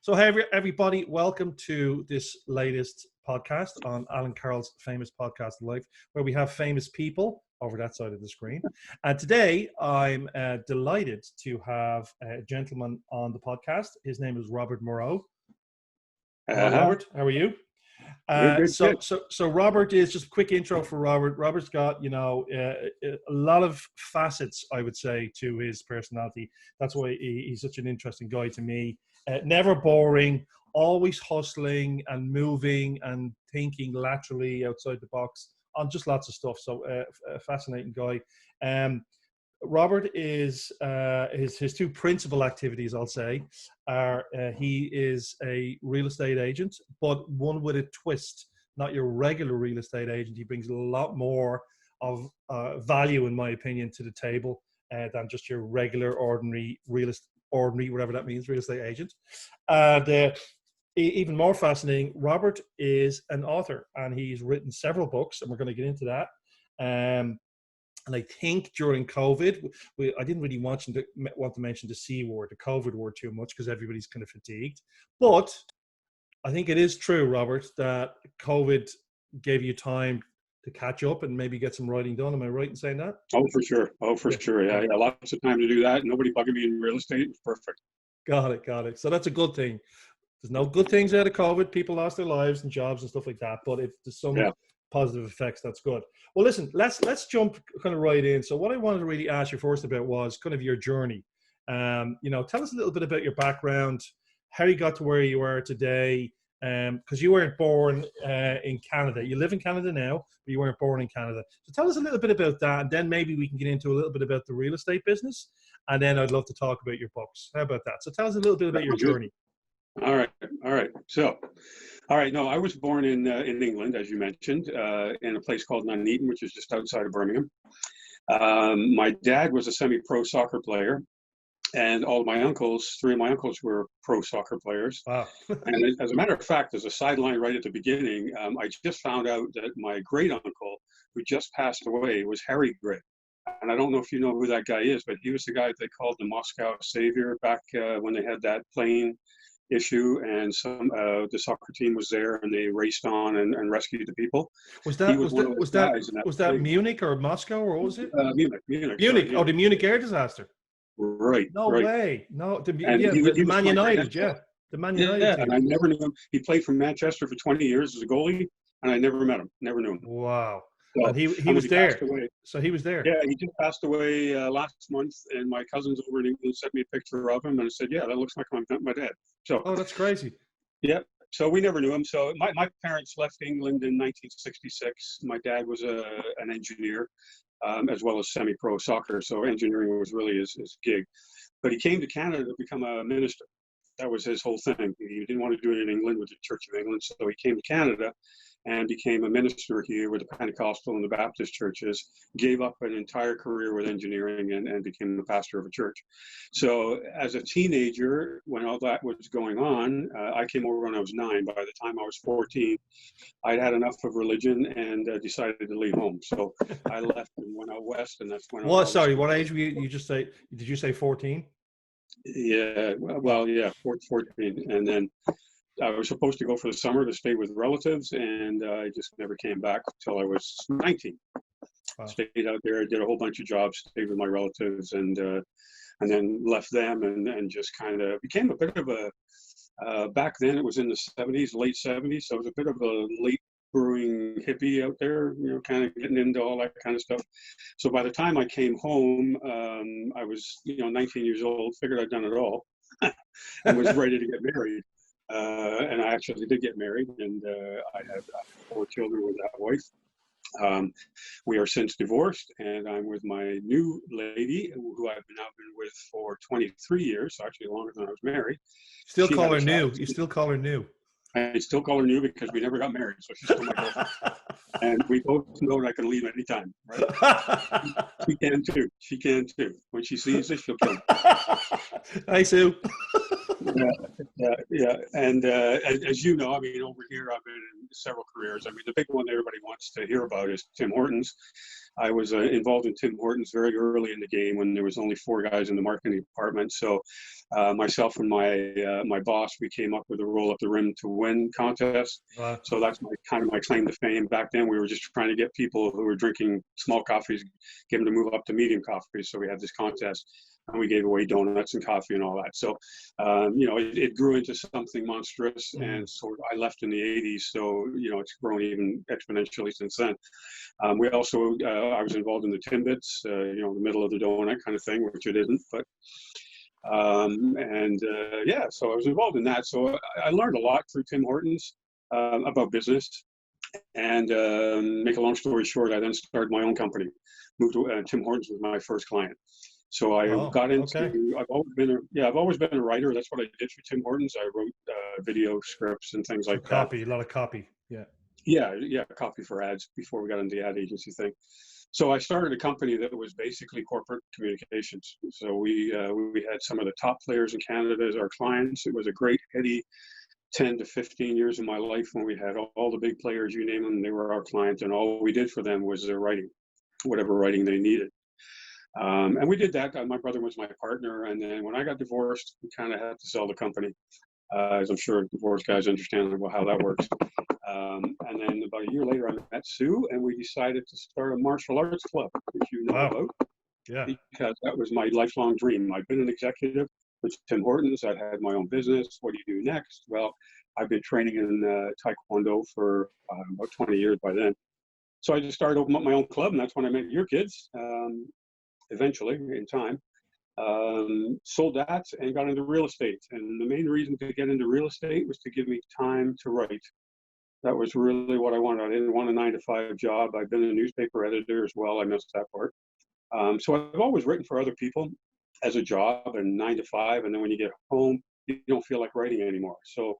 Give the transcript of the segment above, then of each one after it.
So hey everybody, welcome to this latest podcast on Alan Carroll's famous podcast Life, where we have famous people over that side of the screen. And today I'm delighted to have a gentleman on the podcast. His name is Robert Morrow. Hello, Robert. How are you? So Robert is, just a quick intro for Robert. Robert's got, a lot of facets, I would say, to his personality. That's why he's such an interesting guy to me. Never boring, always hustling and moving and thinking laterally outside the box on just lots of stuff. So a fascinating guy. Robert is his two principal activities, I'll say, are he is a real estate agent, but one with a twist, not your regular real estate agent. He brings a lot more of value, in my opinion, to the table than just your regular, ordinary whatever that means, real estate agent. And even more fascinating, Robert is an author, and he's written several books, and we're going to get into that. And I think during COVID, I didn't really want to mention the C word, the COVID word, too much, because everybody's kind of fatigued. But I think it is true, Robert, that COVID gave you time to catch up and maybe get some writing done. Am I right in saying that? Oh, for sure. Sure. Yeah, lots of time to do that. Nobody bugging me in real estate. It was perfect. Got it. So that's a good thing. There's no good things out of COVID. People lost their lives and jobs and stuff like that. But if there's some positive effects, that's good. Well, listen, let's jump kind of right in. So what I wanted to really ask you first about was kind of your journey. Tell us a little bit about your background, how you got to where you are today, because you weren't born in Canada. You live in Canada now, but you weren't born in Canada. So tell us a little bit about that, and then maybe we can get into a little bit about the real estate business, and then I'd love to talk about your books. How about that? So tell us a little bit about your journey. All right. So, no, I was born in England, as you mentioned, in a place called Nuneaton, which is just outside of Birmingham. My dad was a semi-pro soccer player, and three of my uncles were pro soccer players. Wow. And as a matter of fact, as a sideline right at the beginning, I just found out that my great uncle, who just passed away, was Harry Gray. And I don't know if you know who that guy is, but he was the guy they called the Moscow Savior back when they had that plane issue, and the soccer team was there, and they raced on and rescued the people. Was that Munich or Moscow, or what was it? Munich. Sorry, oh, the Munich air disaster. Right. No way. No. The Man United. Yeah. The Man United. Yeah. Team. And I never knew him. He played for Manchester for 20 years as a goalie, and I never met him. Never knew him. Wow. So, and he was there. So he was there. Yeah, he just passed away last month, and my cousins over in England sent me a picture of him, and I said, "Yeah, that looks like my dad." So. Oh, that's crazy. Yeah. So we never knew him. So my parents left England in 1966. My dad was an engineer, as well as semi-pro soccer. So engineering was really his gig. But he came to Canada to become a minister. That was his whole thing. He didn't want to do it in England with the Church of England. So he came to Canada and became a minister here with the Pentecostal and the Baptist churches, gave up an entire career with engineering and became the pastor of a church. So as a teenager, when all that was going on, I came over when I was 9. By the time I was 14, I'd had enough of religion and decided to leave home. So I left and went out west, and that's when what age were you just say? Did you say 14? Yeah, 14. And then I was supposed to go for the summer to stay with relatives, and I just never came back until I was 19. Wow. Stayed out there, did a whole bunch of jobs, stayed with my relatives, and then left them, and just kind of became a bit of a, back then it was in the 70s, late 70s, so it was a bit of a late brewing hippie out there, kind of getting into all that kind of stuff. So by the time I came home, I was, 19 years old, figured I'd done it all, and was ready to get married. And I actually did get married, and I have 4 children with that wife. We are since divorced, and I'm with my new lady, who I've now been with for 23 years, so actually longer than I was married. Still call her new. You still call her new. I still call her new because we never got married, so she's still my girlfriend. And we both know that I can leave anytime, right? She can too. When she sees us, she'll kill me. Hi, Sue. Yeah. And as you know, I mean, over here, I've been in several careers. I mean, the big one everybody wants to hear about is Tim Hortons. I was involved in Tim Hortons very early in the game when there was only 4 guys in the marketing department. So myself and my boss, we came up with a roll up the rim to win contest. Wow. So that's kind of my claim to fame. Back then, we were just trying to get people who were drinking small coffees, get them to move up to medium coffees. So we had this contest. And we gave away donuts and coffee and all that. So, it grew into something monstrous. And so I left in the 80s. So, it's grown even exponentially since then. We also, I was involved in the Timbits, the middle of the donut kind of thing, which it isn't. But, so I was involved in that. So I learned a lot through Tim Hortons about business. And make a long story short, I then started my own company. Moved to Tim Hortons was my first client. So I got into. Okay. I've always been a writer. That's what I did for Tim Hortons. I wrote video scripts and things like that. A lot of copy. Yeah. Yeah, copy for ads before we got into the ad agency thing. So I started a company that was basically corporate communications. So we had some of the top players in Canada as our clients. It was a great heady 10 to 15 years of my life when we had all the big players, you name them, they were our clients, and all we did for them was their writing, whatever writing they needed. And we did that. My brother was my partner. And then when I got divorced, we kind of had to sell the company, as I'm sure divorced guys understand how that works. And then about a year later, I met Sue, and we decided to start a martial arts club, which you know about. Yeah. Because that was my lifelong dream. I'd been an executive with Tim Hortons. I'd had my own business. What do you do next? Well, I've been training in Tae Kwon Do for about 20 years by then. So I just started opening up my own club, and that's when I met your kids. Eventually, in time, sold that and got into real estate. And the main reason to get into real estate was to give me time to write. That was really what I wanted. I didn't want a 9-to-5 job. I've been a newspaper editor as well. I missed that part. So I've always written for other people as a job and 9-to-5. And then when you get home, you don't feel like writing anymore. So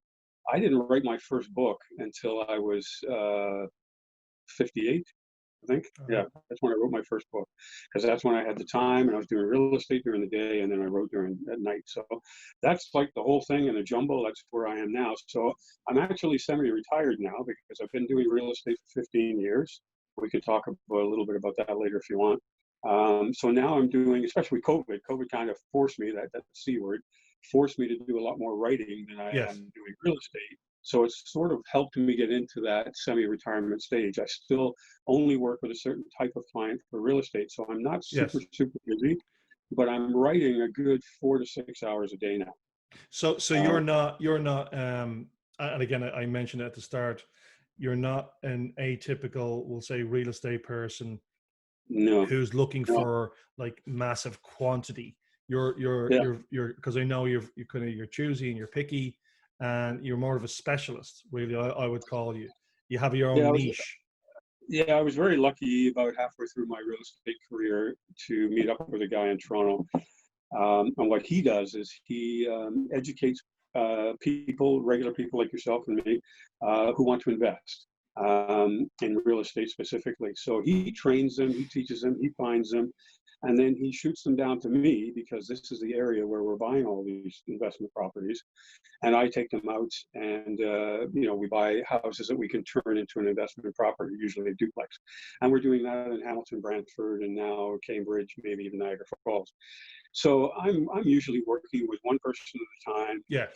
I didn't write my first book until I was 58. I think. Yeah, that's when I wrote my first book, because that's when I had the time and I was doing real estate during the day, and then I wrote at night. So that's like the whole thing in a jumble. That's where I am now. So I'm actually semi-retired now because I've been doing real estate for 15 years. We could talk about a little bit about that later if you want. So now I'm doing, especially COVID. COVID kind of forced me, that C word, forced me to do a lot more writing than I am doing real estate. So it's sort of helped me get into that semi-retirement stage. I still only work with a certain type of client for real estate. So I'm not super busy, but I'm writing a good 4 to 6 hours a day now. So you're not, and again, I mentioned at the start, you're not an atypical, we'll say, real estate person who's looking for like massive quantity. You're because I know you're choosy and you're picky, and you're more of a specialist, really. I would call you. You have your own niche. I was very lucky about halfway through my real estate career to meet up with a guy in Toronto. And what he does is he educates people, regular people like yourself and me, who want to invest in real estate specifically. So he trains them, he teaches them, he finds them, and then he shoots them down to me, because this is the area where we're buying all these investment properties. And I take them out and, we buy houses that we can turn into an investment property, usually a duplex. And we're doing that in Hamilton, Brantford, and now Cambridge, maybe even Niagara Falls. So I'm usually working with one person at a time. Yeah.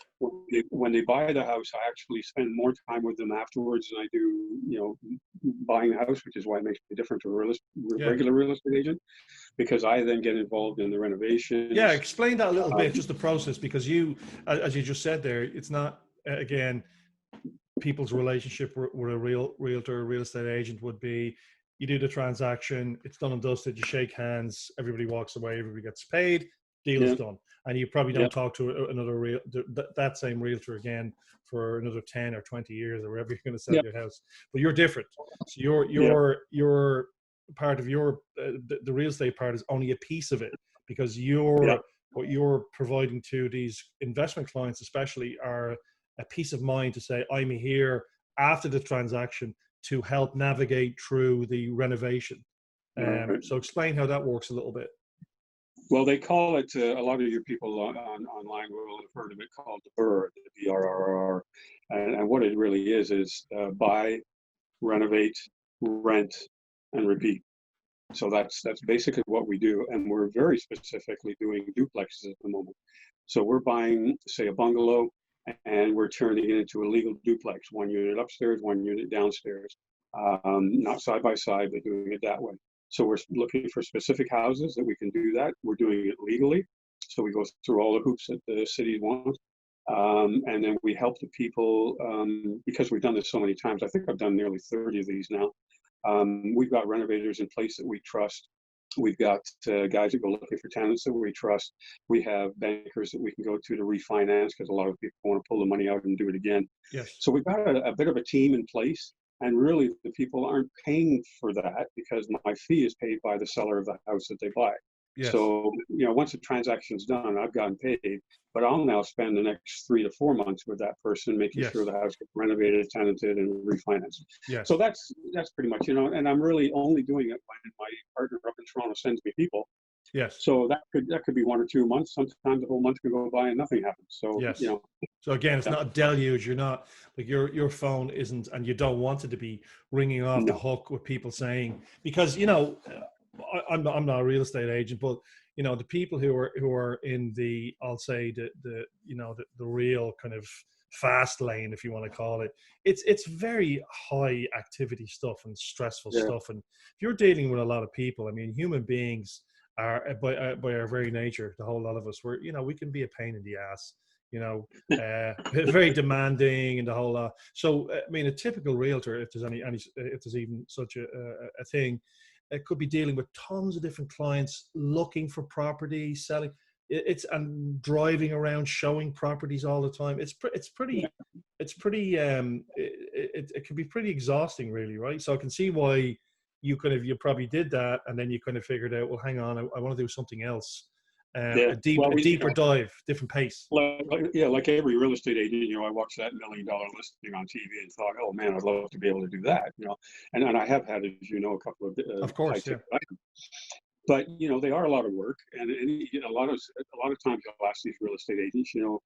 When they buy the house, I actually spend more time with them afterwards than I do, buying the house, which is why it makes me different to a regular real estate agent, because I then get involved in the renovation. Yeah, explain that a little bit, just the process, because you, as you just said there, it's not, again, people's relationship with a realtor, real estate agent would be, you do the transaction, it's done and dusted, you shake hands, everybody walks away, everybody gets paid, deal is done. And you probably don't talk to another that same realtor again for another 10 or 20 years or wherever you're going to sell your house. But you're different. So you're part of your, the real estate part is only a piece of it, because what you're providing to these investment clients especially are a peace of mind to say, I'm here after the transaction to help navigate through the renovation. So explain how that works a little bit. Well, they call it, a lot of your people online will have heard of it called the BRRRR, the BRRR. And what it really is buy, renovate, rent, and repeat. So that's basically what we do. And we're very specifically doing duplexes at the moment. So we're buying, say, a bungalow, and we're turning it into a legal duplex, 1 unit upstairs, 1 unit downstairs, not side by side, but doing it that way. So we're looking for specific houses that we can do that. We're doing it legally. So we go through all the hoops that the city wants. And then we help the people, because we've done this so many times. I think I've done nearly 30 of these now. We've got renovators in place that we trust. We've got guys that go looking for tenants that we trust. We have bankers that we can go to refinance, because a lot of people want to pull the money out and do it again. Yes. So we've got a bit of a team in place. And really, the people aren't paying for that, because my fee is paid by the seller of the house that they buy. Yes. So, once the transaction's done, I've gotten paid, but I'll now spend the next 3 to 4 months with that person, making Yes. sure the house gets renovated, tenanted, and refinanced. Yes. So that's pretty much, and I'm really only doing it when my partner up in Toronto sends me people. Yes. So that could be 1 or 2 months. Sometimes the whole month can go by and nothing happens. So, yes. So again, it's not a deluge. You're not like your phone isn't, and you don't want it to be ringing off the hook with people saying, because I'm not a real estate agent, but the people who are in the, I'll say the real kind of fast lane, if you want to call it, it's very high activity stuff and stressful stuff. And if you're dealing with a lot of people, I mean, human beings are by our very nature, the whole lot of us, we can be a pain in the ass, very demanding and the whole lot. So I mean, a typical realtor, if there's even such a thing, it could be dealing with tons of different clients, looking for property, selling. And driving around showing properties all the time. It can be pretty exhausting, really, right? So I can see why you probably did that, and then you kind of figured out, well, hang on, I want to do something else, a deeper dive, different pace. Like every real estate agent, I watched that $1 million listing on TV and thought, oh man, I'd love to be able to do that, and I have had, as a couple of course, yeah. items. But they are a lot of work, and a lot of times you'll ask these real estate agents, do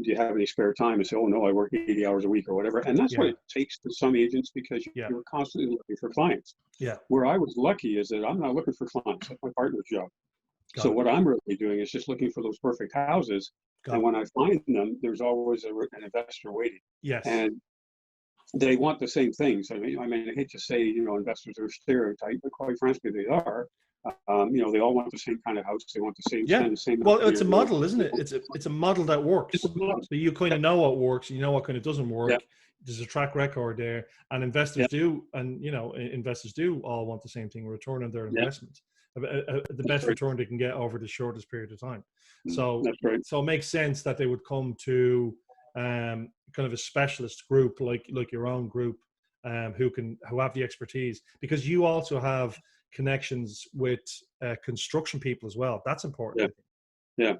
you have any spare time? And say, oh no, I work 80 hours a week or whatever. And that's what it takes for some agents, because you're constantly looking for clients. Yeah. Where I was lucky is that I'm not looking for clients. That's my partner's job. So what I'm really doing is just looking for those perfect houses. And when I find them, there's always an investor waiting. Yes. And they want the same things. I mean, I hate to say, investors are stereotyped, but quite frankly, they are. They all want the same kind of house. They want the same. Yeah. The same. Well, it's a model, isn't it? It's a model that works. So you kind of know what works. You know what kind of doesn't work. Yeah. There's a track record there, and investors do, and investors do all want the same thing: return on their investment, the best return they can get over the shortest period of time. So that's right. So it makes sense that they would come to kind of a specialist group like your own group, who have the expertise, because you also have connections with construction people as well. That's important. Yeah.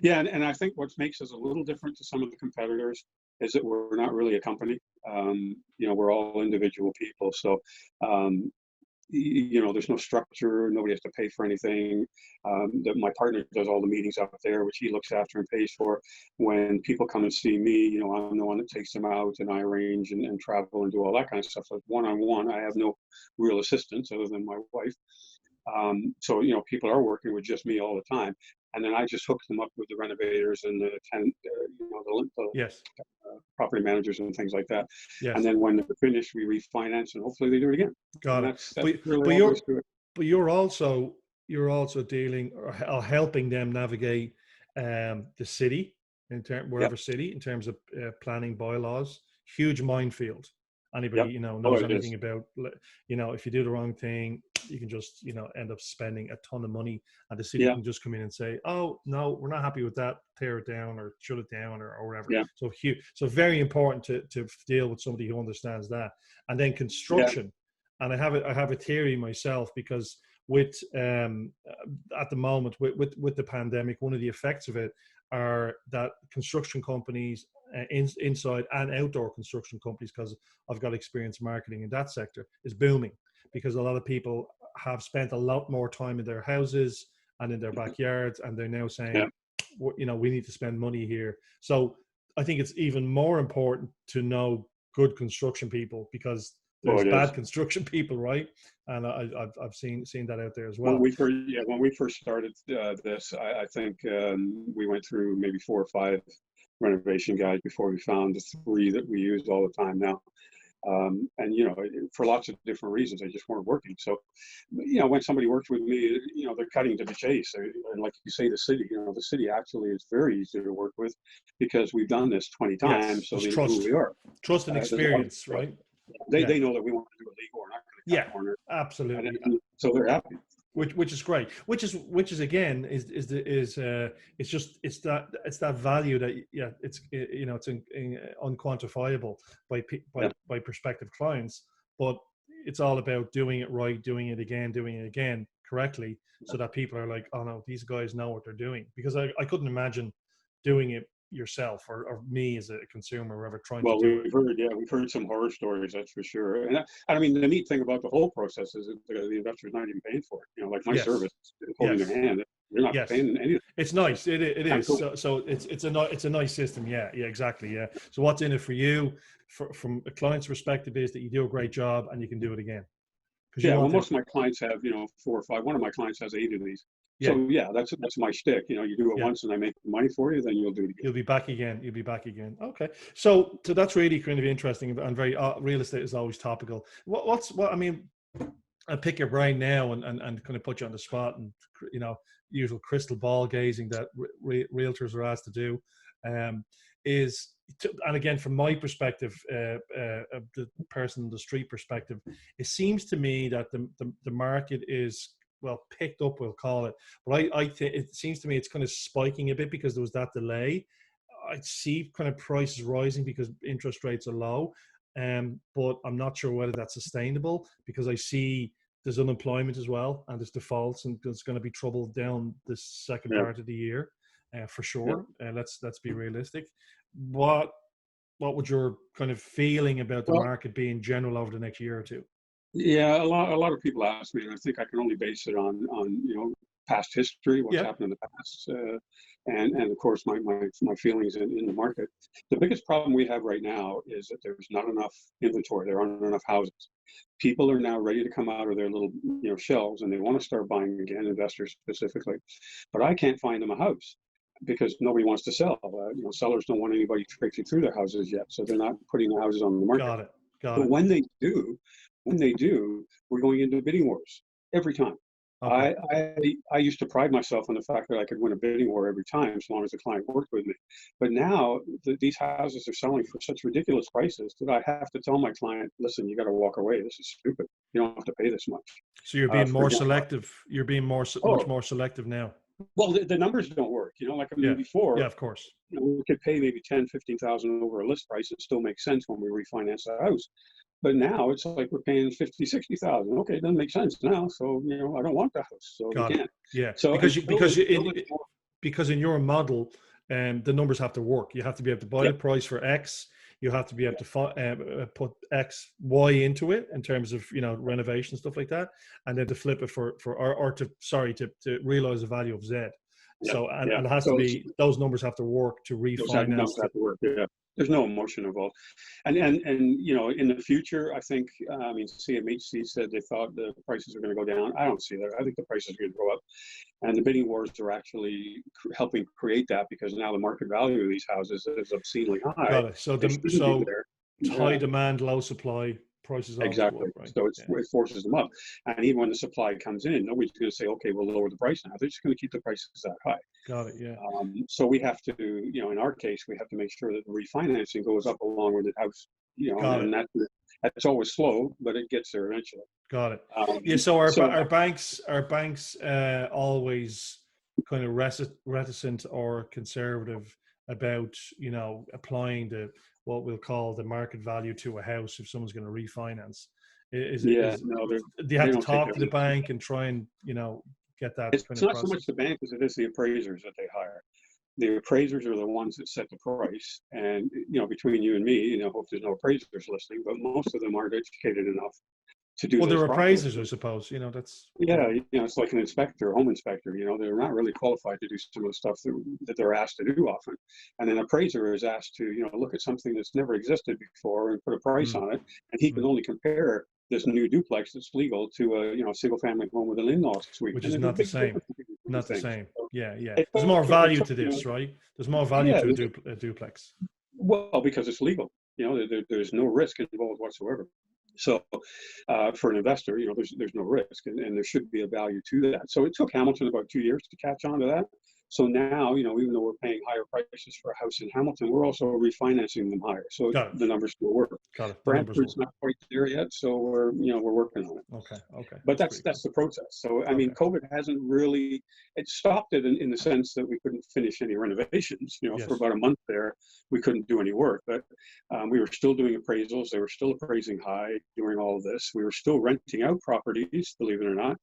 And I think what makes us a little different to some of the competitors is that we're not really a company. We're all individual people. So, there's no structure. Nobody has to pay for anything. My partner does all the meetings out there, which he looks after and pays for. When people come and see me, I'm the one that takes them out, and I arrange and travel and do all that kind of stuff. So one-on-one, I have no real assistants other than my wife. So people are working with just me all the time, and then I just hook them up with the renovators and the tenant, property managers and things like that. Yes. And then when they're finished, we refinance, and hopefully they do it again. Got it. But you're also dealing or helping them navigate the city wherever city, in terms of planning bylaws. Huge minefield. Anybody knows anything about, if you do the wrong thing, you can just end up spending a ton of money, and the city can just come in and say, oh no, we're not happy with that, tear it down or shut it down or whatever. So very important to deal with somebody who understands that. And then construction, and I have a theory myself, because with at the moment with the pandemic, one of the effects of it are that construction companies, inside and outdoor construction companies, because I've got experience marketing in that sector, is booming, because a lot of people have spent a lot more time in their houses, and in their backyards, and they're now saying, Yeah. you know, we need to spend money here. So I think it's even more important to know good construction people, because there's bad construction people, right? And I've seen that out there as well. When we first started this, I think we went through maybe 4 or 5 renovation guys before we found the 3 that we use all the time now. And, you know, for lots of different reasons, they just weren't working. So, you know, when somebody works with me, you know, they're cutting to the chase. And like you say, the city actually is very easy to work with, because we've done this 20 times. So they know who we are. Trust and experience, right? They know that we want to do a legal. We're not going to cut corners. Absolutely. And so they're happy. Which is great. Which is again is it's that value that it's, you know, it's unquantifiable by prospective clients, but it's all about doing it right, doing it again correctly, so that people are like, oh no, these guys know what they're doing. Because I couldn't imagine doing it yourself, or me as a consumer, or ever trying to do it. We've heard some horror stories, that's for sure. And I mean, the neat thing about the whole process is that the investor's not even paying for it. You know, like my service is holding their hand. They're not paying anything. It's nice. It is. Cool. So it's a nice system. Yeah, exactly. Yeah. So what's in it for you, from a client's perspective, is that you do a great job and you can do it again. Yeah. Well, most of my clients have, you know, 4 or 5. One of my clients has 8 of these. Yeah. So that's my shtick. You know, you do it once and I make the money for you, then you'll do it again. You'll be back again. Okay. So that's really kind of interesting, and very real estate is always topical. What I mean, I pick your brain now and kind of put you on the spot, and, you know, usual crystal ball gazing that realtors are asked to do, and again, from my perspective, the person on the street perspective, it seems to me that the market is, well, picked up, we'll call it. But I think it seems to me it's kind of spiking a bit because there was that delay. I see kind of prices rising because interest rates are low, but I'm not sure whether that's sustainable, because I see there's unemployment as well, and there's defaults, and there's going to be trouble down the second part of the year, for sure. Let's be realistic. What would your kind of feeling about the market be in general over the next year or two? Yeah, a lot of people ask me, and I think I can only base it on you know, past history, what's happened in the past, and of course my feelings in the market. The biggest problem we have right now is that there's not enough inventory. There aren't enough houses. People are now ready to come out of their little, you know, shelves, and they want to start buying again, investors specifically. But I can't find them a house, because nobody wants to sell. You know, sellers don't want anybody traipsing through their houses yet, so they're not putting the houses on the market. Got it. But when they do, we're going into bidding wars every time. Okay. I used to pride myself on the fact that I could win a bidding war every time, as long as the client worked with me. But now these houses are selling for such ridiculous prices that I have to tell my client, listen, you got to walk away. This is stupid. You don't have to pay this much. So you're being more selective. You're being much more selective now. Well, the numbers don't work. You know, like I mean, before. Yeah, of course. You know, we could pay maybe 10, 15,000 over a list price. It still makes sense when we refinance the house. But now it's like we're paying 50, 60,000. Okay, it doesn't make sense now. So, you know, I don't want the house. So we can't. Yeah. So because in your model, the numbers have to work. You have to be able to buy the price for X. You have to be able to put X, Y into it in terms of, you know, renovation, stuff like that, and then to flip it to realize the value of Z. Yeah, so and it has to be, those numbers have to work to refinance. Those have to work. Yeah. There's no emotion involved, and you know, in the future, I think I mean, CMHC said they thought the prices are going to go down. I don't see that. I think the prices are going to go up, and the bidding wars are actually helping create that, because now the market value of these houses is obscenely high. Got it. So high demand, low supply. Prices exactly. Up, right? So it forces them up, and even when the supply comes in, nobody's going to say, okay, we'll lower the price now. They're just going to keep the prices that high. Got it. Yeah. So we have to, you know, in our case, we have to make sure that the refinancing goes up along with the house. You know, and that's always slow, but it gets there eventually. Got it. So our banks always kind of reticent or conservative about, you know, applying what we'll call the market value to a house if someone's going to refinance. Do you have to talk to the bank and try and, you know, get that? It's not so much the bank as it is the appraisers that they hire. The appraisers are the ones that set the price. And, you know, between you and me, you know, hope there's no appraisers listening, but most of them aren't educated enough to do Well, those they're properly. appraisers, I suppose. That's Yeah, it's like an inspector, home inspector. They're not really qualified to do some of the stuff that they're asked to do often. And an appraiser is asked to, look at something that's never existed before and put a price mm, on it. And he can mm. only compare this new duplex that's legal to a single family home with an in-law suite. Which And is there's a not the big same. difference between the two Not the things. same. So Yeah, yeah. it There's more took, it value took, to this, right? There's more value yeah, to a duplex. well, because it's legal. There's no risk involved whatsoever. So for an investor, there's no risk, and there should be a value to that. So it took Hamilton about 2 years to catch on to that. So now, even though we're paying higher prices for a house in Hamilton, we're also refinancing them higher. So Got it. the numbers still work. Got it. The numbers Brantford's work. not quite there yet, so we're working on it. Okay. But that's the process. So I mean, COVID hasn't really, it stopped it in the sense that we couldn't finish any renovations. Yes. For about a month there, we couldn't do any work. But we were still doing appraisals. They were still appraising high during all of this. We were still renting out properties, believe it or not.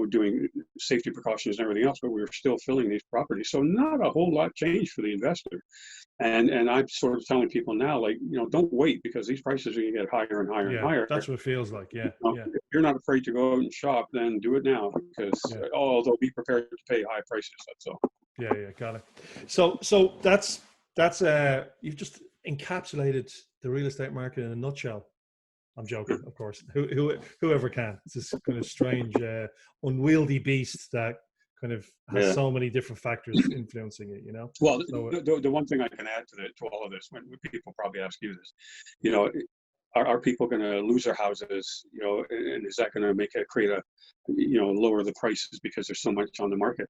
Doing safety precautions and everything else, but we were still filling these properties. So not a whole lot changed for the investor. And I'm sort of telling people now, like, don't wait, because these prices are going to get higher and higher and higher. That's what it feels like. Yeah. If you're not afraid to go out and shop, then do it now, because although be prepared to pay high prices. That's all. Yeah, got it. So that's you've just encapsulated the real estate market in a nutshell. I'm joking, of course. Whoever can. It's this kind of strange, unwieldy beast that kind of has so many different factors influencing it. Well, so, the one thing I can add to all of this, when people probably ask you this, are people going to lose their houses? And is that going to create a lower the prices because there's so much on the market?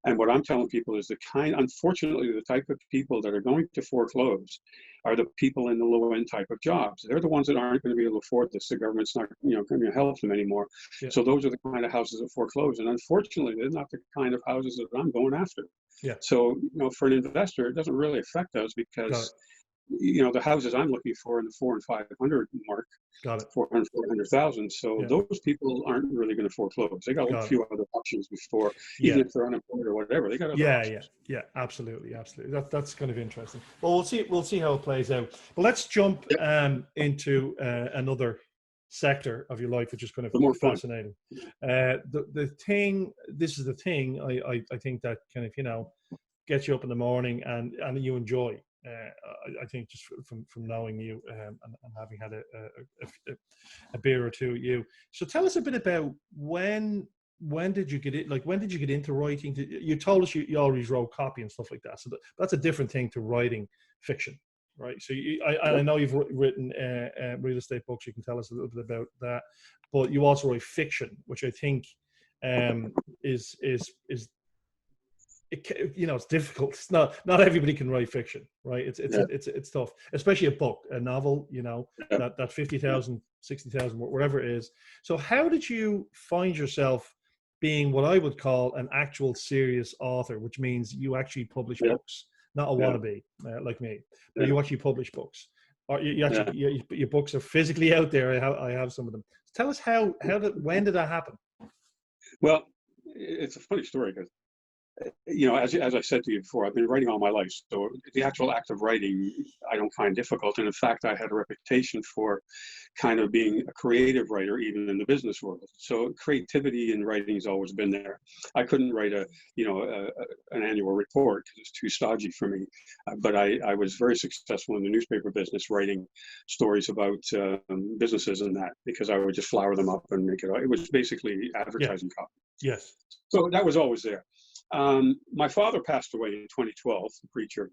And what I'm telling people is unfortunately, the type of people that are going to foreclose are the people in the low end type of jobs. They're the ones that aren't going to be able to afford this. The government's not, going to help them anymore. Yeah. So those are the kind of houses that foreclose. And unfortunately, they're not the kind of houses that I'm going after. Yeah. So, for an investor, it doesn't really affect us, because the houses I'm looking for in the 400 and 500 mark, 400,000. So those people aren't really going to foreclose. They got a few other options before, even if they're unemployed or whatever. They got other options. Yeah, absolutely. That's kind of interesting. Well, we'll see how it plays out. Well, let's jump into another sector of your life, which is kind of fascinating. This is the thing I think that kind of gets you up in the morning and you enjoy. I think just from knowing you and having had a beer or two with you. So tell us a bit about when did you get it? Like, when did you get into writing? You told us you always wrote copy and stuff like that. So that's a different thing to writing fiction, right? So I know you've written real estate books. You can tell us a little bit about that, but you also write fiction, which I think is it's difficult. It's not everybody can write fiction, right? It's tough, especially a book, a novel, that 50,000, 60,000, whatever it is. So how did you find yourself being what I would call an actual serious author, which means you actually publish books, not a wannabe like me, but you actually publish books, or you actually your books are physically out there. I have some of them. Tell us when did that happen? Well, it's a funny story, because as I said to you before, I've been writing all my life. So the actual act of writing, I don't find difficult. And in fact, I had a reputation for kind of being a creative writer, even in the business world. So creativity in writing has always been there. I couldn't write an annual report because it's too stodgy for me. But I was very successful in the newspaper business, writing stories about businesses and that, because I would just flower them up and make it. It was basically advertising copy. Yes. So that was always there. My father passed away in 2012, the preacher,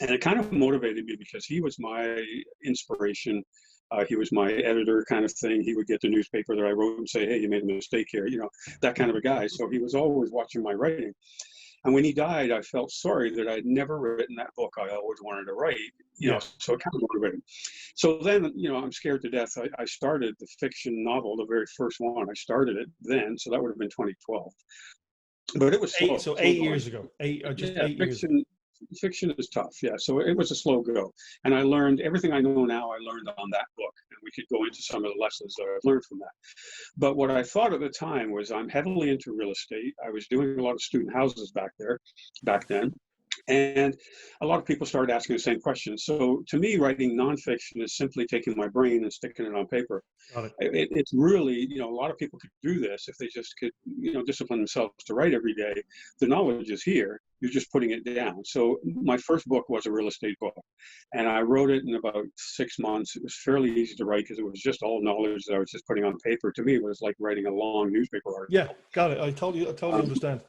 and it kind of motivated me, because he was my inspiration. He was my editor, kind of thing. He would get the newspaper that I wrote and say, "Hey, you made a mistake here," that kind of a guy. So he was always watching my writing. And when he died, I felt sorry that I'd never written that book I always wanted to write, so it kind of motivated. So then, I'm scared to death. I started the fiction novel, the very first one. I started it then, so that would have been 2012. But it was slow. So 8 years ago. 8 years ago. Fiction is tough, so it was a slow go. And I learned everything I know now, I learned on that book. And we could go into some of the lessons that I've learned from that. But what I thought at the time was, I'm heavily into real estate. I was doing a lot of student houses back then. And a lot of people started asking the same questions. So to me, writing nonfiction is simply taking my brain and sticking it on paper. Got it. It's really, a lot of people could do this if they just could, discipline themselves to write every day. The knowledge is here. You're just putting it down. So my first book was a real estate book, and I wrote it in about 6 months. It was fairly easy to write because it was just all knowledge that I was just putting on paper. To me, it was like writing a long newspaper article. Yeah, got it. I totally understand.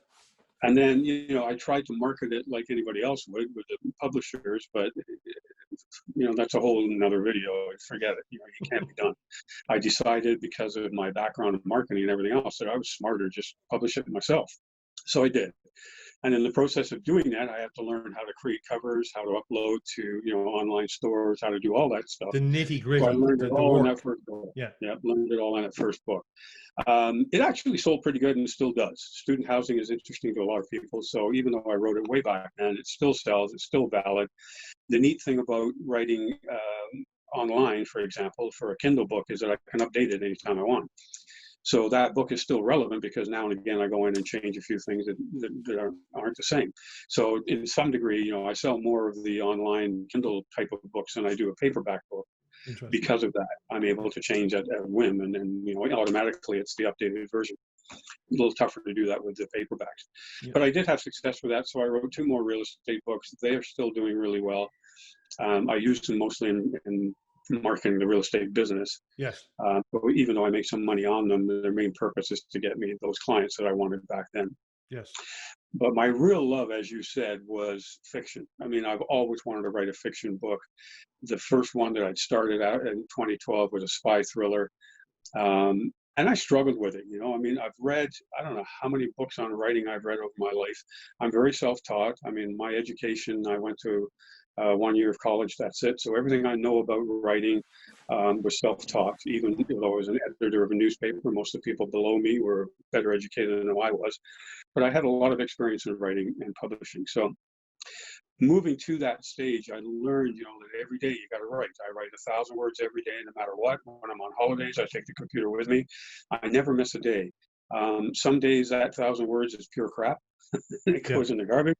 And then, I tried to market it like anybody else would with the publishers, but, that's a whole another video. Forget it. It can't be done. I decided, because of my background in marketing and everything else, that I was smarter just publish it myself. So I did. And in the process of doing that, I had to learn how to create covers, how to upload to, online stores, how to do all that stuff. The nitty gritty. So I learned it all in that first book. Yeah, learned it all in that first book. It actually sold pretty good and still does. Student housing is interesting to a lot of people. So even though I wrote it way back then, it still sells. It's still valid. The neat thing about writing online, for example, for a Kindle book, is that I can update it anytime I want. So that book is still relevant because now and again I go in and change a few things that aren't the same. So in some degree, I sell more of the online Kindle type of books than I do a paperback book. Because of that, I'm able to change at whim, and then automatically it's the updated version. A little tougher to do that with the paperbacks. Yeah. But I did have success with that, so I wrote 2 more real estate books. They are still doing really well. I used them mostly in marketing the real estate business. Yes. But even though I make some money on them, their main purpose is to get me those clients that I wanted back then. Yes. But my real love, as you said, was fiction. I mean, I've always wanted to write a fiction book. The first one that I'd started out in 2012 was a spy thriller. And I struggled with it. I've read, I don't know how many books on writing I've read over my life. I'm very self-taught. I mean, my education, I went to 1 year of college, that's it. So everything I know about writing was self-taught. Even though I was an editor of a newspaper, most of the people below me were better educated than I was. But I had a lot of experience in writing and publishing. So moving to that stage, I learned, that every day you got to write. I write 1,000 words every day, no matter what. When I'm on holidays, I take the computer with me. I never miss a day. Some days that 1,000 words is pure crap. It goes in the garbage.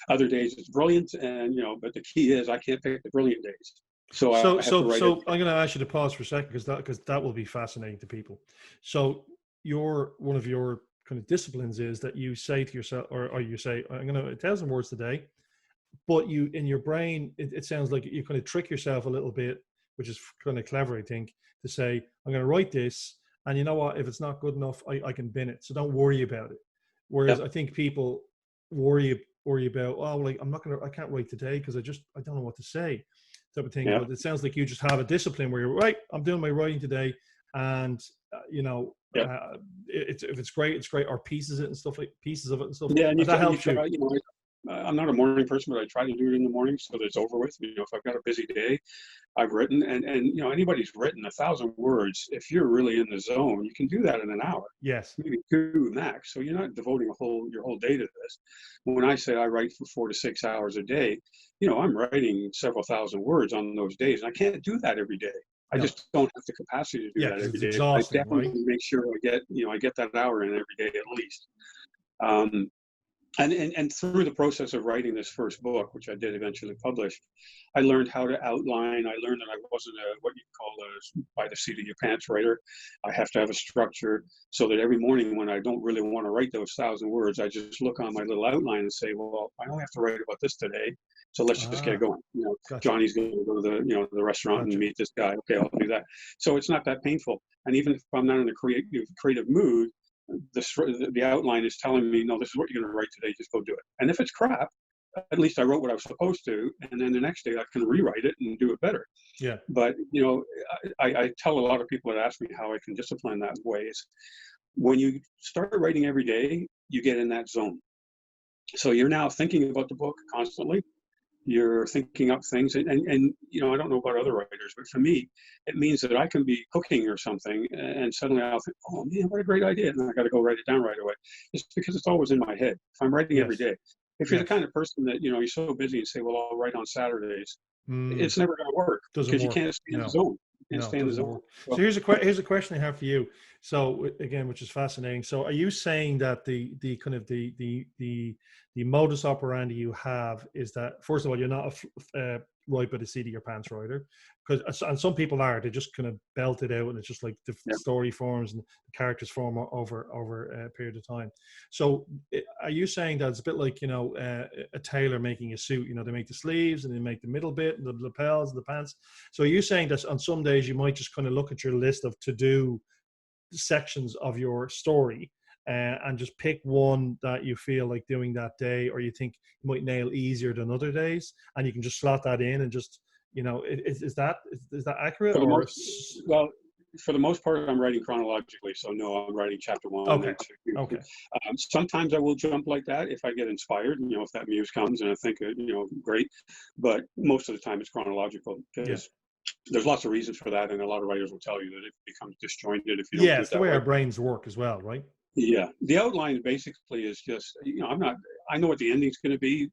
Other days it's brilliant, and but the key is I can't pick the brilliant days. So I'm going to ask you to pause for a second because that will be fascinating to people. So one of your kind of disciplines is that you say to yourself, or you say, I'm going to 1,000 words today, but you in your brain, it sounds like you kind of trick yourself a little bit, which is kind of clever, I think, to say, I'm going to write this, and you know what, if it's not good enough, I can bin it. So don't worry about it. Whereas I think people worry about, I can't write today because I don't know what to say, type of thing. But it sounds like you just have a discipline where you're right. I'm doing my writing today, and if it's great, it's great. Or pieces of it and stuff. Yeah, and that helps you. I'm not a morning person, but I try to do it in the morning so that it's over with. If I've got a busy day, I've written, and anybody's written 1,000 words. If you're really in the zone, you can do that in an hour. Yes, maybe 2 max. So you're not devoting your whole day to this. When I say I write for 4 to 6 hours a day, I'm writing several thousand words on those days, and I can't do that every day. I just don't have the capacity to do that every day. I definitely make sure I get that hour in every day at least. And through the process of writing this first book, which I did eventually publish, I learned how to outline. I learned that I wasn't what you call a by the seat of your pants writer. I have to have a structure so that every morning when I don't really want to write those 1,000 words, I just look on my little outline and say, well, I only have to write about this today. So let's just get going. Gotcha. Johnny's going to go to the restaurant and meet this guy. Okay, I'll do that. So it's not that painful. And even if I'm not in a creative mood, the outline is telling me, no, this is what you're going to write today. Just go do it. And if it's crap, at least I wrote what I was supposed to, and then the next day I can rewrite it and do it better. Yeah. But I tell a lot of people that ask me how I can discipline that way is when you start writing every day, you get in that zone. So you're now thinking about the book constantly. You're thinking up things, and I don't know about other writers, but for me, it means that I can be cooking or something, and suddenly I'll think, oh man, what a great idea, and I got to go write it down right away. It's because it's always in my head. If I'm writing every day, if you're the kind of person that you're so busy and say, well, I'll write on Saturdays, it's never going to work because you can't stay in the zone. and No, stay it in the doesn't zone. work. Well, So here's a question I have for you. So again, which is fascinating. So are you saying that the kind of the modus operandi you have is that, first of all, you're not a right by the seat of your pants writer, because and some people are, they just kind of belt it out and it's just like the yeah. story forms and the characters form over a period of time. So are you saying that it's a bit like, you know, a tailor making a suit? You know, they make the sleeves and they make the middle bit and the lapels and the pants. So are you saying that on some days you might just kind of look at your list of to-do sections of your story and just pick one that you feel like doing that day, or you think you might nail easier than other days, and you can just slot that in and just, you know, is that accurate? Or Well, for the most part, I'm writing chronologically. So no, I'm writing chapter 1 okay, and 2. okay, Sometimes I will jump like that if I get inspired, you know, if that muse comes and I think, you know, great. But most of the time it's chronological, because there's lots of reasons for that. And a lot of writers will tell you that it becomes disjointed if you don't yeah, do it's it the that way way. our brains work as well, right? Yeah. The outline basically is just, you know, I know what the ending's going to be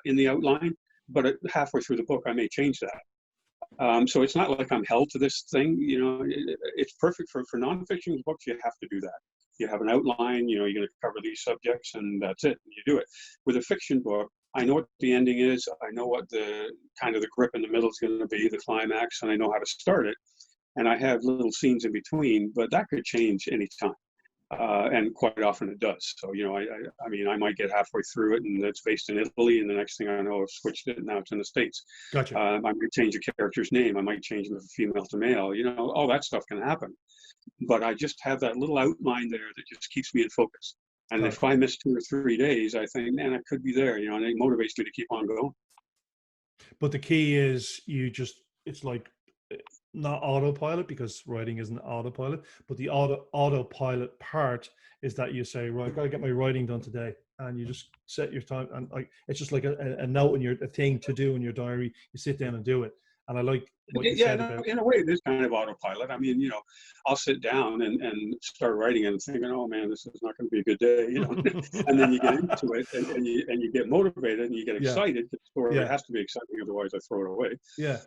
in the outline, but halfway through the book, I may change that. So it's not like I'm held to this thing, you know. It's perfect for nonfiction books. You have to do that. You have an outline, you know, you're going to cover these subjects and that's it. And you do it. With a fiction book, I know what the ending is. I know what the kind of the grip in the middle is going to be, the climax, and I know how to start it. And I have little scenes in between, but that could change anytime. And quite often it does. So, you know, I mean, I might get halfway through it and it's based in Italy, and the next thing I know, I've switched it and now it's in the States. Gotcha. I might change a character's name. I might change them from female to male. You know, all that stuff can happen. But I just have that little outline there that just keeps me in focus. And if I miss 2 or 3 days, I think, man, I could be there, you know, and it motivates me to keep on going. But the key is it's like not autopilot, because writing isn't autopilot, but the autopilot part is that you say, right, I've got to get my writing done today, and you just set your time, and like it's just like a note in a thing to do in your diary. You sit down and do it. And I like what you said about, in a way, it is kind of autopilot. I mean, you know, I'll sit down and start writing and thinking, oh man, this is not going to be a good day, you know. And then you get into it and you get motivated and you get yeah, excited. The story yeah, has to be exciting, otherwise I throw it away. yeah,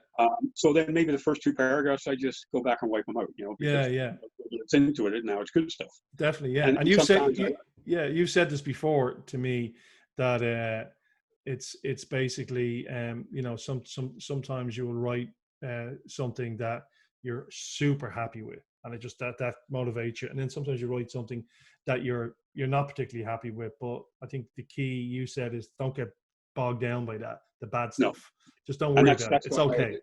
So then maybe the first 2 paragraphs, I just go back and wipe them out, you know, because yeah, it's into it and now it's good stuff. definitely, yeah. And And you said, sometimes you've said this before to me, that it's basically, you know, sometimes you will write something that you're super happy with, and it just that motivates you, and then sometimes you write something that you're not particularly happy with. But I think the key you said is, don't get bogged down by the bad no. stuff. Just don't And worry about it. It's okay.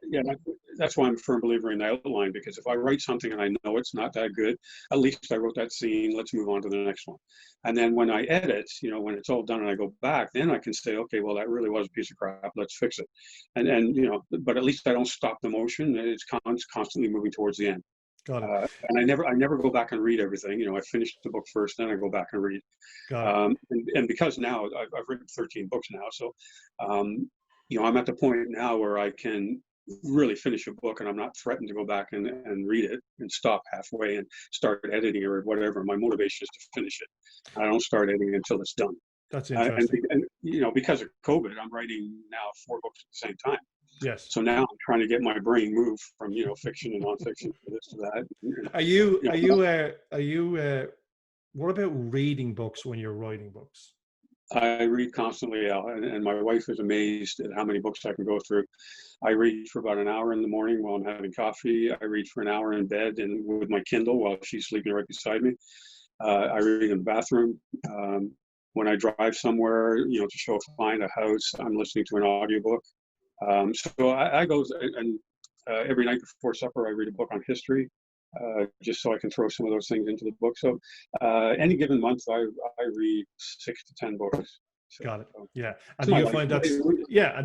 that's why I'm a firm believer in the outline, because if I write something and I know it's not that good, at least I wrote that scene, let's move on to the next one. And then when I edit, you know, when it's all done and I go back, then I can say, okay, well, that really was a piece of crap, let's fix it. And you know, but at least I don't stop the motion. It's constantly moving towards the end. Got it. And I never go back and read everything. You know, I finish the book first, then I go back and read. Got it. And because now I've written 13 books now, so you know, I'm at the point now where I can really finish a book and I'm not threatened to go back and read it and stop halfway and start editing or whatever. My motivation is to finish it. I don't start editing until it's done. That's interesting. And you know, because of COVID, I'm writing now 4 books at the same time. Yes. So now I'm trying to get my brain moved from, you know, fiction and nonfiction to this to that. Are you what about reading books when you're writing books? I read constantly, Al, and my wife is amazed at how many books I can go through. I read for about an hour in the morning while I'm having coffee. I read for an hour in bed and with my Kindle while she's sleeping right beside me. I read in the bathroom. When I drive somewhere, you know, to show a client a house, I'm listening to an audiobook. So I go, and every night before supper, I read a book on history, just so I can throw some of those things into the book. So any given month, I read 6 to 10 books. So, got it. Yeah. And do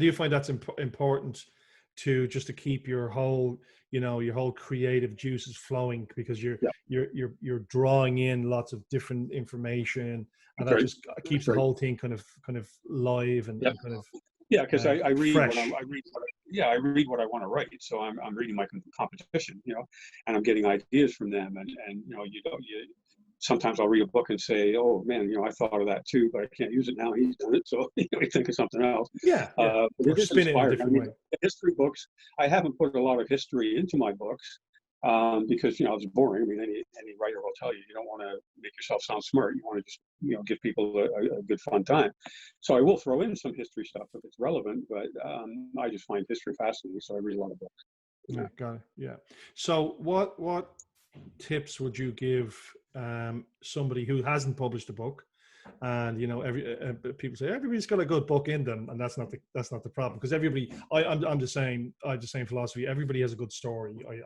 you find that's important to keep your whole, you know, your whole creative juices flowing, because you're drawing in lots of different information, and that just keeps the whole thing kind of live and kind of because I read fresh. I read what I want to write. So I'm reading my competition, you know, and I'm getting ideas from them, and you know, sometimes I'll read a book and say, oh man, you know, I thought of that too, but I can't use it now. He's done it. So you know, I think of something else. Yeah. But Or spin it in a different way. History books, I haven't put a lot of history into my books, because, you know, it's boring. I mean, any writer will tell you, you don't want to make yourself sound smart. You want to just, you know, give people a good fun time. So I will throw in some history stuff if it's relevant, but I just find history fascinating. So I read a lot of books. Yeah, got it. Yeah. So what tips would you give somebody who hasn't published a book? And you know, people say everybody's got a good book in them, and that's not the problem, because everybody. I'm the same. I have the same philosophy. Everybody has a good story. And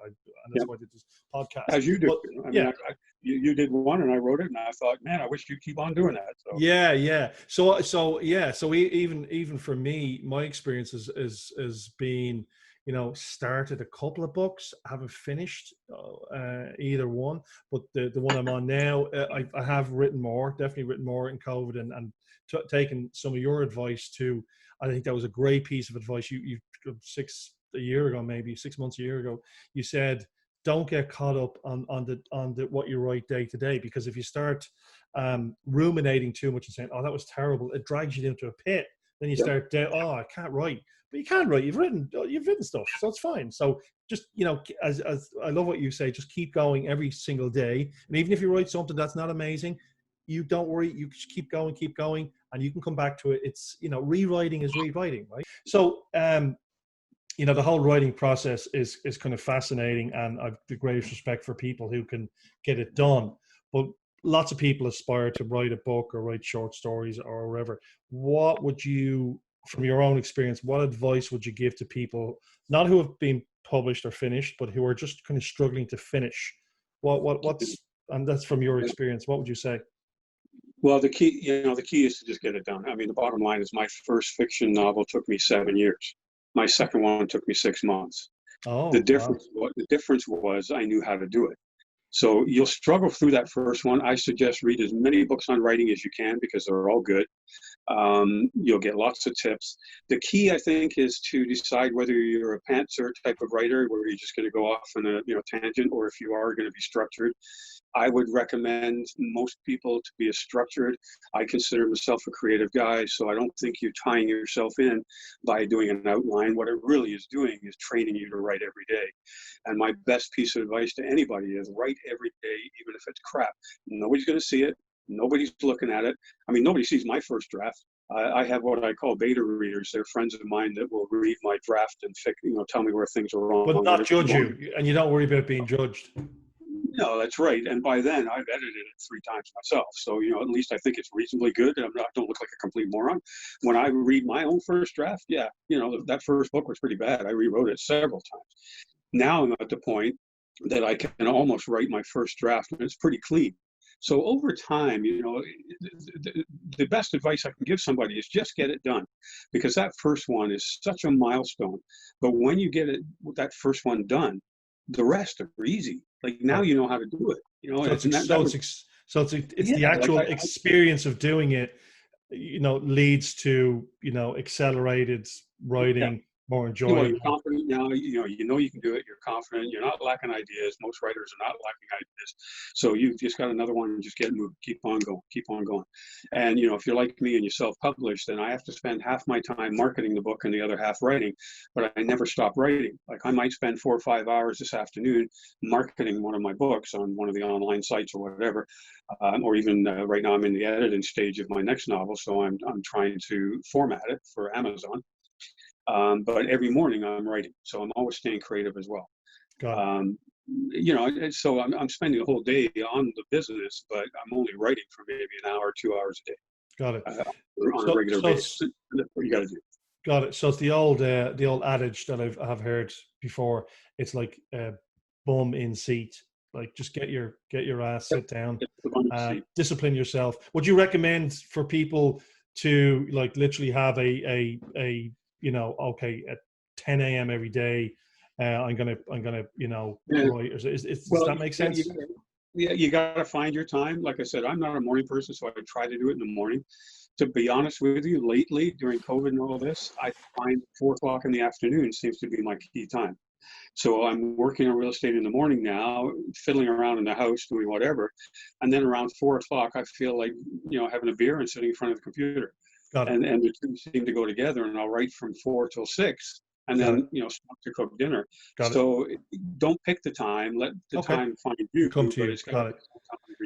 that's why I did this podcast. As you do. But, I mean, you did one, and I wrote it, and I thought, man, I wish you'd keep on doing that. So. Yeah. So even for me, my experience is being, you know, started a couple of books, haven't finished either one, but the one I'm on now, I have definitely written more in COVID, and taken some of your advice too. I think that was a great piece of advice. You 6 months a year ago, you said, don't get caught up on the what you write day to day, because if you start ruminating too much and saying, oh, that was terrible, it drags you into a pit. Then you start, oh, I can't write. But you can write. You've written stuff, so it's fine. So just, you know, as I love what you say, just keep going every single day. And even if you write something that's not amazing, you don't worry. You just keep going, and you can come back to it. It's, you know, rewriting is rewriting, right? So, you know, the whole writing process is kind of fascinating, and I've the greatest respect for people who can get it done. But lots of people aspire to write a book or write short stories or whatever. What would you, from your own experience, what advice would you give to people, not who have been published or finished, but who are just kind of struggling to finish? What's, and that's from your experience, what would you say? Well, the key is to just get it done. I mean, the bottom line is my first fiction novel took me 7 years. My second one took me 6 months. Oh, the difference was I knew how to do it. So you'll struggle through that first one. I suggest read as many books on writing as you can, because they're all good. You'll get lots of tips. The key, I think, is to decide whether you're a pantser type of writer, where you're just going to go off on a tangent, or if you are going to be structured. I would recommend most people to be structured. I consider myself a creative guy, so I don't think you're tying yourself in by doing an outline. What it really is doing is training you to write every day. And my best piece of advice to anybody is write every day, even if it's crap. Nobody's going to see it. Nobody's looking at it. I mean, nobody sees my first draft. I have what I call beta readers. They're friends of mine that will read my draft and tell me where things are wrong. But not judge you, and you don't worry about being judged. No, that's right. And by then, I've edited it 3 times myself. So, at least I think it's reasonably good. I don't look like a complete moron. When I read my own first draft, that first book was pretty bad. I rewrote it several times. Now I'm at the point that I can almost write my first draft, and it's pretty clean. So over time, the best advice I can give somebody is just get it done, because that first one is such a milestone. But when you get that first one done, the rest are easy. Like now you know how to do it. It's the actual experience of doing it, leads to, accelerated writing, more enjoyable. You're confident now, you can do it. You're confident. You're not lacking ideas. Most writers are not lacking ideas. So you've just got another one and just get moving. Keep on going. And, if you're like me and you self-publish, then I have to spend half my time marketing the book and the other half writing, but I never stop writing. Like I might spend 4 or 5 hours this afternoon marketing one of my books on one of the online sites or whatever. Or even right now I'm in the editing stage of my next novel. So I'm trying to format it for Amazon. But every morning I'm writing, so I'm always staying creative as well. So I'm spending a whole day on the business, but I'm only writing for maybe an hour, 2 hours a day. Got it. On a regular basis. That's what you got to do. Got it. So it's the old adage that I've heard before. It's like bum in seat. Like just get your ass, sit down, discipline yourself. Would you recommend for people to like literally have a at 10 a.m. every day, I'm gonna write. Does that make sense? You gotta find your time. Like I said, I'm not a morning person, so I try to do it in the morning. To be honest with you, lately during COVID and all this, I find 4 o'clock in the afternoon seems to be my key time. So I'm working on real estate in the morning now, fiddling around in the house, doing whatever, and then around 4 o'clock, I feel like having a beer and sitting in front of the computer. And the two seem to go together, and I'll write from 4 till 6. and then, stop to cook dinner. So don't pick the time, let the time find you. Come to you. It's got it.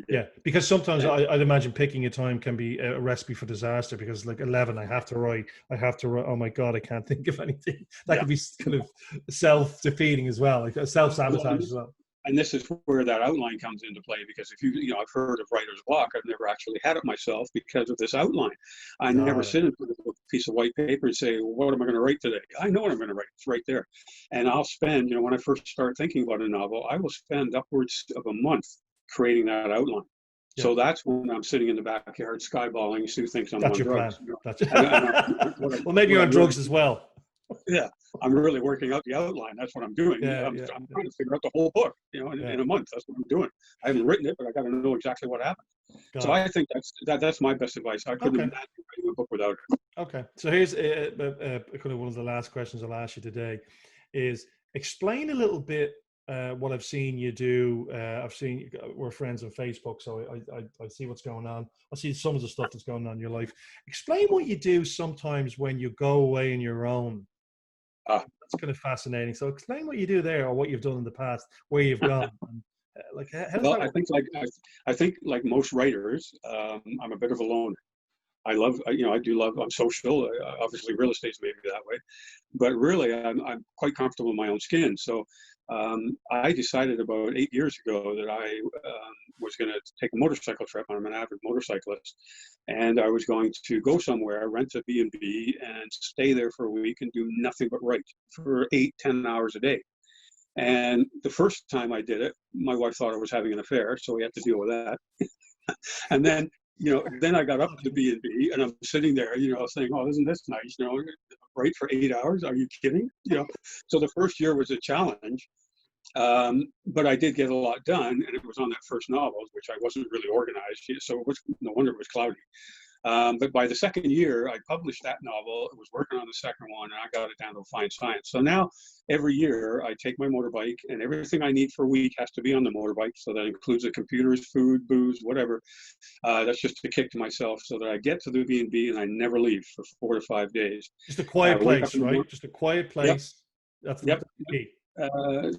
Yeah, because sometimes I'd imagine picking a time can be a recipe for disaster, because like 11, I have to write, oh my God, I can't think of anything. That could be kind of self-defeating as well, like self-sabotage as well. And this is where that outline comes into play, because if I've heard of writer's block. I've never actually had it myself because of this outline. I never sit in front of a piece of white paper and say, well, what am I going to write today? I know what I'm going to write. It's right there. And I'll spend, when I first start thinking about a novel, I will spend upwards of a month creating that outline. Yeah. So that's when I'm sitting in the backyard skyballing. Sue thinks I'm on drugs. Well, maybe you're on drugs as well. Yeah, I'm really working out the outline. That's what I'm doing. I'm trying to figure out the whole book, in a month. That's what I'm doing. I haven't written it, but I got to know exactly what happened. So I think that's my best advice. I couldn't imagine writing a book without it. Okay. So here's kind of one of the last questions I'll ask you today is explain a little bit what I've seen you do. We're friends on Facebook, so I see what's going on. I see some of the stuff that's going on in your life. Explain what you do sometimes when you go away on your own. That's kind of fascinating. So explain what you do there, or what you've done in the past, where you've gone. I think like most writers, I'm a bit of a loner. I do love, I'm social. Obviously real estate's maybe that way, but really I'm quite comfortable in my own skin. So I decided about 8 years ago that I was going to take a motorcycle trip. I'm an avid motorcyclist, and I was going to go somewhere, rent a B&B, and stay there for a week and do nothing but write for 8-10 hours a day. And the first time I did it, my wife thought I was having an affair, so we had to deal with that. And then, then I got up to the B&B, and I'm sitting there, saying, oh, isn't this nice? Write for 8 hours? Are you kidding? So the first year was a challenge. But I did get a lot done, and it was on that first novel, which I wasn't really organized, so it was no wonder it was cloudy. But by the second year, I published that novel. I was working on the second one, and I got it down to a fine science. So now, every year, I take my motorbike, and everything I need for a week has to be on the motorbike. So that includes the computers, food, booze, whatever. That's just a kick to myself, so that I get to the B&B, and I never leave for 4 to 5 days. Just a quiet place, right? Just a quiet place. Yep. That's the key.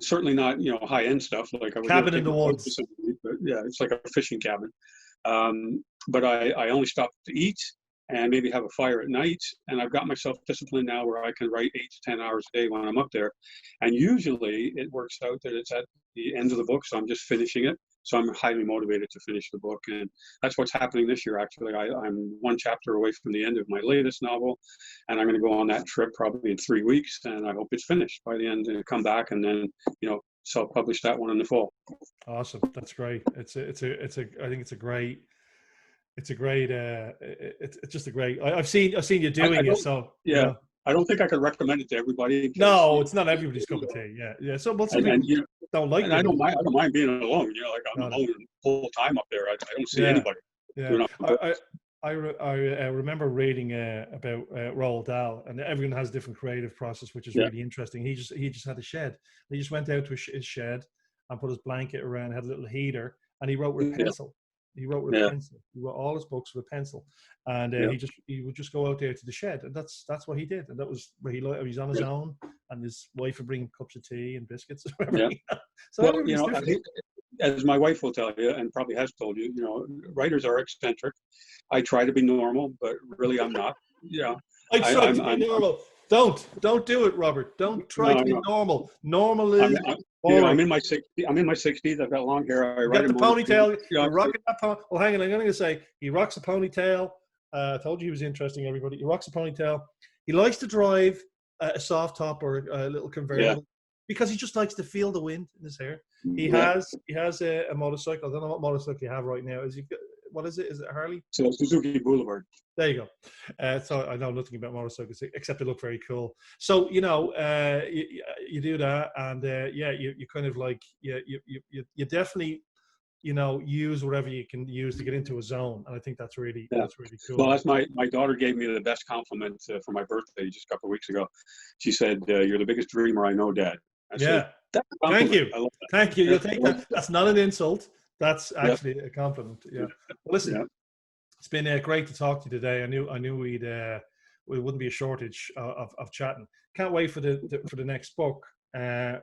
Certainly not, high-end stuff like I would cabin in the woods. But yeah, it's like a fishing cabin. But I only stop to eat and maybe have a fire at night. And I've got myself disciplined now where I can write 8 to 10 hours a day when I'm up there. And usually it works out that it's at the end of the book, so I'm just finishing it. So I'm highly motivated to finish the book. And that's what's happening this year, actually. I'm one chapter away from the end of my latest novel, and I'm going to go on that trip probably in 3 weeks. And I hope it's finished by the end and come back and then, self-publish that one in the fall. Awesome. That's great. I think it's just a great, I've seen you doing it. So yeah. I don't think I could recommend it to everybody. No, it's not everybody's cup of tea. Yeah. So most people don't like it. I don't mind being alone. I'm alone the whole time up there. I don't see anybody. Yeah. I remember reading about Roald Dahl, and everyone has a different creative process, which is really interesting. He just had a shed. He just went out to his shed and put his blanket around, had a little heater, and he wrote with a pencil. He wrote with a pencil. He wrote all his books with a pencil, and he would just go out there to the shed, and that's what he did. And that was where he's on his own, and his wife would bring him cups of tea and biscuits. So I think, as my wife will tell you, and probably has told you, writers are eccentric. I try to be normal, but really I'm not. I try to be normal. Don't do it, Robert. Don't try to be normal. Normal is. I'm in my 60s. I've got long hair. I got the ponytail. You're rocking that ponytail. Well, hang on. I'm going to say he rocks a ponytail. I told you he was interesting, everybody. He rocks a ponytail. He likes to drive a soft top or a little convertible because he just likes to feel the wind in his hair. He has a motorcycle. I don't know what motorcycle you have right now. What is it? Is it a Harley? So Suzuki Boulevard. There you go. So I know nothing about motorcycles except they look very cool. So you do that, and you kind of like you definitely use whatever you can use to get into a zone, and I think that's really cool. Well, that's my daughter gave me the best compliment for my birthday just a couple of weeks ago. She said, "You're the biggest dreamer I know, Dad." Said, thank you. Thank you. You'll take that. That's not an insult. That's actually a compliment. Yeah. Well, listen, it's been great to talk to you today. I knew we'd wouldn't be a shortage of chatting. Can't wait for the next book,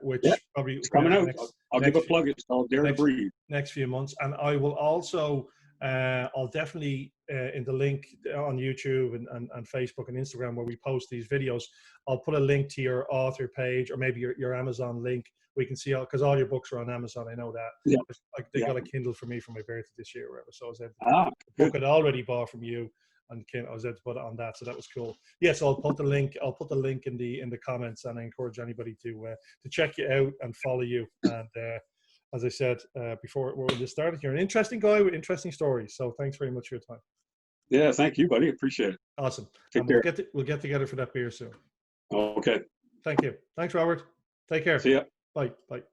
which Yeah, probably it's coming out. I'll give a few- plug. It's called Dare to Breathe. next few months. And I will also, I'll definitely in the link on YouTube and Facebook and Instagram where we post these videos, I'll put a link to your author page or maybe your Amazon link. We can see because all your books are on Amazon. I know that. Yeah. Like they got a Kindle for me for my birthday this year, or whatever. So I was able to Good. book I'd already bought from you, and I was able to put it on that. So that was cool. Yes, I'll put the link. I'll put the link in the comments, and I encourage anybody to check you out and follow you. And as I said before we just started, you're an interesting guy with interesting stories. So thanks very much for your time. Yeah, thank you, buddy. Appreciate it. Awesome. Take And care. we'll get together for that beer soon. Okay. Thank you. Thanks, Robert. Take care. See ya. Bye. Bye.